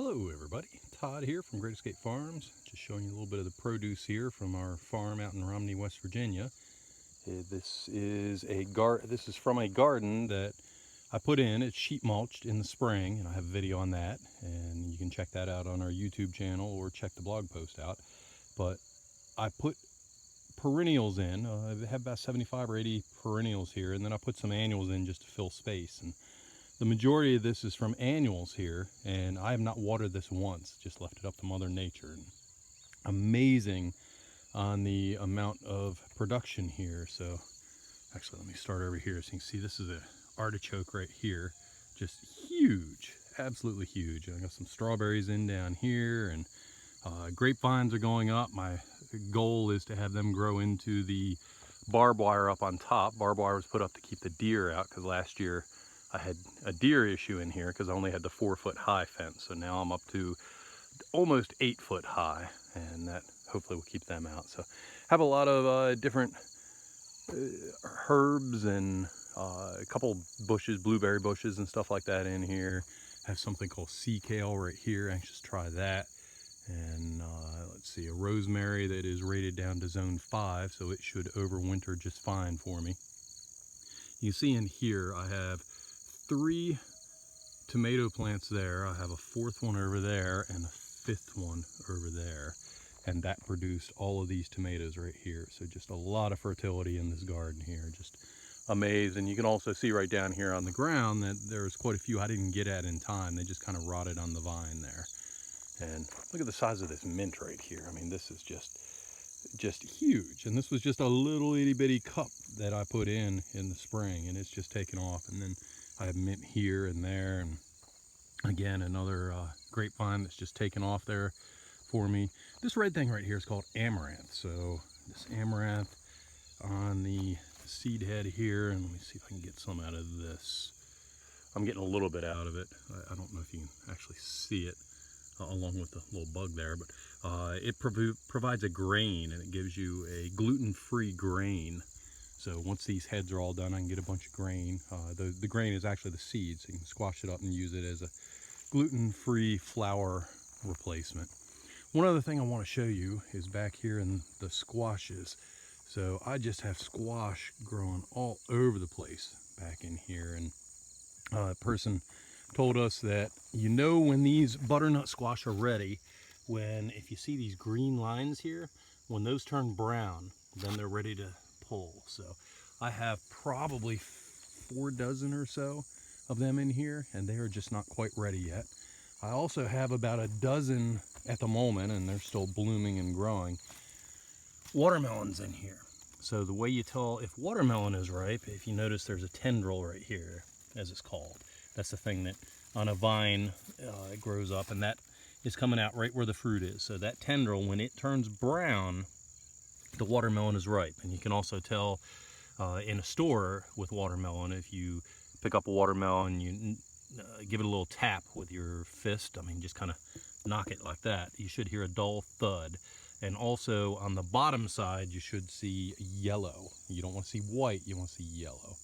Hello everybody, Todd here from Great Escape Farms. Just showing you a little bit of the produce here from our farm out in Romney, West Virginia. This is from a garden that I put in. It's sheet mulched in the spring, and I have a video on that, and you can check that out on our YouTube channel or check the blog post out. But I put perennials in. I have about 75 or 80 perennials here, and then I put some annuals in just to fill space. And the majority of this is from annuals here, and I have not watered this once, just left it up to Mother Nature. And amazing on the amount of production here. So actually, let me start over here so you can see this is an artichoke right here, just huge, absolutely huge. I got some strawberries in down here, and grapevines are going up. My goal is to have them grow into the barbed wire up on top. Barbed wire was put up to keep the deer out, because last year I had a deer issue in here because I only had the 4-foot high fence. So now I'm up to almost 8-foot high, and that hopefully will keep them out. So have a lot of different herbs and a couple bushes, blueberry bushes and stuff like that in here. Have something called sea kale right here. Anxious to try that. And let's see, a rosemary that is rated down to zone 5, so it should overwinter just fine for me. You see in here I have 3 tomato plants there. I have a 4th one over there and a 5th one over there, and that produced all of these tomatoes right here. So just a lot of fertility in this garden here, just amazing. You can also see right down here on the ground that there's quite a few I didn't get at in time. They just kind of rotted on the vine there. And look at the size of this mint right here. I mean, this is just huge. And this was just a little itty bitty cup that I put in the spring, and it's just taken off. And then I have mint here and there, and again another grapevine that's just taken off there for me. This red thing right here is called amaranth. So this amaranth on the seed head here, and let me see if I can get some out of this. I'm getting a little bit out of it. I don't know if you can actually see it along with the little bug there, but it provides a grain, and it gives you a gluten-free grain. So once these heads are all done, I can get a bunch of grain. The grain is actually the seeds, so you can squash it up and use it as a gluten-free flour replacement. One other thing I want to show you is back here in the squashes. So I just have squash growing all over the place back in here, and a person told us that when these butternut squash are ready, if you see these green lines here, when those turn brown, then they're ready to pull. So I have probably 4 dozen or so of them in here, and they are just not quite ready yet. I also have about a dozen at the moment, and they're still blooming and growing, watermelons in here. So the way you tell if watermelon is ripe, if you notice there's a tendril right here, as it's called. That's the thing that on a vine it grows up, and that is coming out right where the fruit is. So that tendril, when it turns brown, the watermelon is ripe. And you can also tell in a store with watermelon, if you pick up a watermelon, you give it a little tap with your fist. I mean, just kind of knock it like that. You should hear a dull thud. And also on the bottom side, you should see yellow. You don't want to see white, you want to see yellow.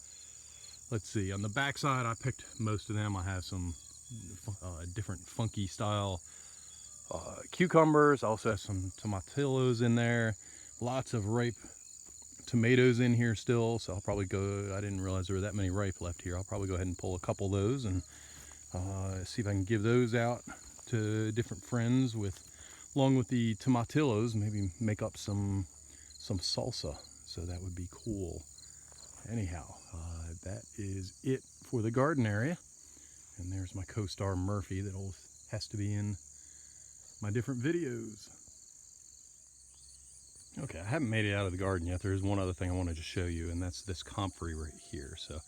Let's see, on the back side, I picked most of them. I have some different funky style cucumbers. I also have some tomatillos in there. Lots of ripe tomatoes in here still, so I'll probably I didn't realize there were that many ripe left here. I'll probably go ahead and pull a couple of those and see if I can give those out to different friends along with the tomatillos, maybe make up some salsa. So that would be cool. Anyhow, that is it for the garden area. And there's my co-star Murphy that has to be in my different videos. Okay, I haven't made it out of the garden yet. There is one other thing I wanted to show you, and that's this comfrey right here. So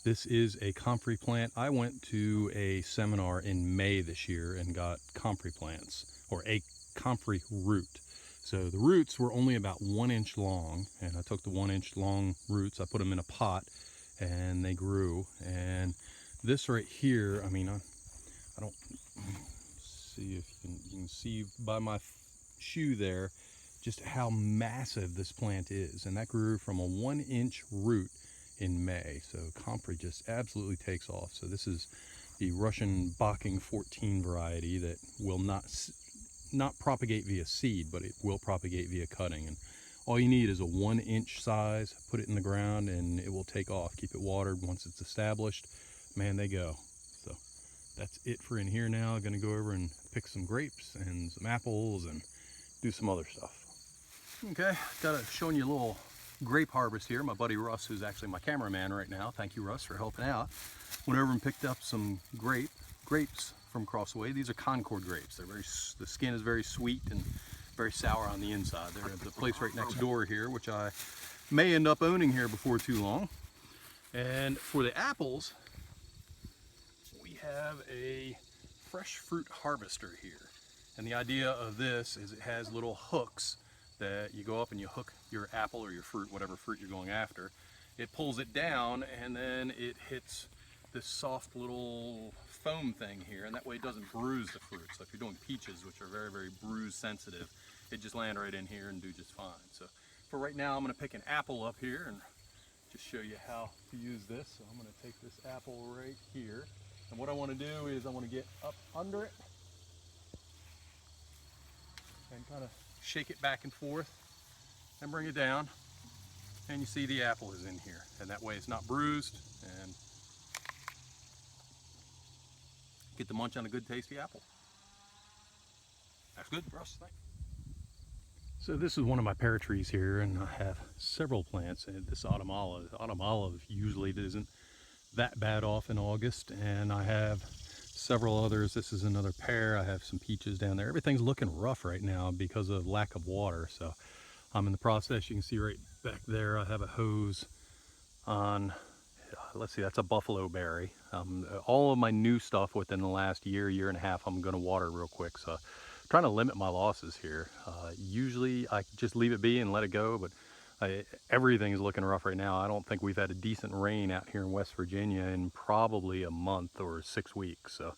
this is a comfrey plant. I went to a seminar in May this year and got comfrey plants, or a comfrey root. So the roots were only about 1 inch long, and I took the 1 inch long roots, I put them in a pot, and they grew. And this right here, I mean, I don't see if you can see by my shoe there just how massive this plant is. And that grew from a 1 inch root in May. So comfrey just absolutely takes off. So this is the Russian Bocking 14 variety that will not propagate via seed, but it will propagate via cutting. And all you need is a 1-inch size, put it in the ground, and it will take off. Keep it watered. Once it's established, man, they go. So that's it for in here now. I'm gonna go over and pick some grapes and some apples and do some other stuff. Okay, showing you a little grape harvest here. My buddy Russ, who's actually my cameraman right now, thank you Russ for helping out, went over and picked up some grapes from across the way. These are Concord grapes. The skin is very sweet and very sour on the inside. They're at the place right next door here, which I may end up owning here before too long. And for the apples, we have a fresh fruit harvester here. And the idea of this is it has little hooks that you go up and you hook your apple or your fruit, whatever fruit you're going after. It pulls it down and then it hits this soft little foam thing here, and that way it doesn't bruise the fruit. So if you're doing peaches, which are very, very bruise sensitive, it just land right in here and do just fine. So for right now, I'm gonna pick an apple up here and just show you how to use this. So I'm gonna take this apple right here. And what I wanna do is I wanna get up under it and kind of shake it back and forth and bring it down, and you see the apple is in here, and that way it's not bruised, and get to munch on a good tasty apple. That's good, Russ. Thanks. So this is one of my pear trees here, and I have several plants. And this autumn olive usually isn't that bad off in August, and I have several others. This is another pear. I have some peaches down there. Everything's looking rough right now because of lack of water. So I'm in the process. You can see right back there, I have a hose on, let's see, that's a buffalo berry. All of my new stuff within the last year and a half, I'm gonna water real quick. So I'm trying to limit my losses here. Usually I just leave it be and let it go, but everything is looking rough right now. I don't think we've had a decent rain out here in West Virginia in probably a month or 6 weeks. So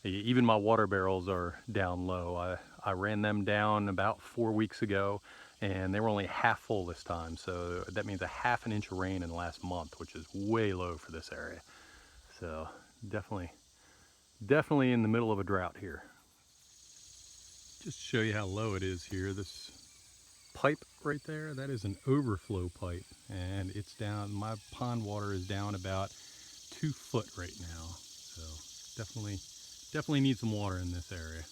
even my water barrels are down low. I ran them down about 4 weeks ago, and they were only half full this time. So that means a ½ inch of rain in the last month, which is way low for this area. So definitely in the middle of a drought here. Just to show you how low it is here, this pipe right there, that is an overflow pipe, and it's down, my pond water is down about 2 foot right now. So definitely need some water in this area.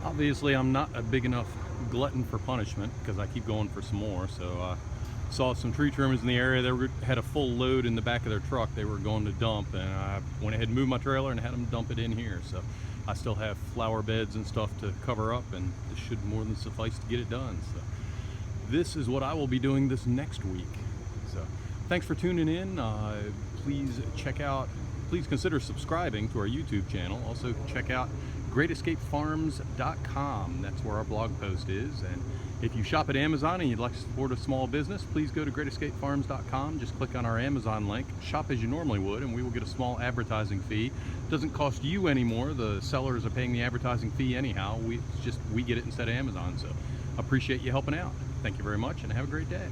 Obviously, I'm not a big enough glutton for punishment because I keep going for some more. So I saw some tree trimmers in the area. They had a full load in the back of their truck they were going to dump, and I went ahead and moved my trailer and had them dump it in here. So I still have flower beds and stuff to cover up, and this should more than suffice to get it done. So this is what I will be doing this next week. So thanks for tuning in. Please consider subscribing to our YouTube channel. Also check out greatescapefarms.com. That's where our blog post is. And if you shop at Amazon and you'd like to support a small business, please go to greatescapefarms.com. Just click on our Amazon link, shop as you normally would, and we will get a small advertising fee. It doesn't cost you anymore. The sellers are paying the advertising fee anyhow. We get it instead of Amazon. So appreciate you helping out. Thank you very much and have a great day.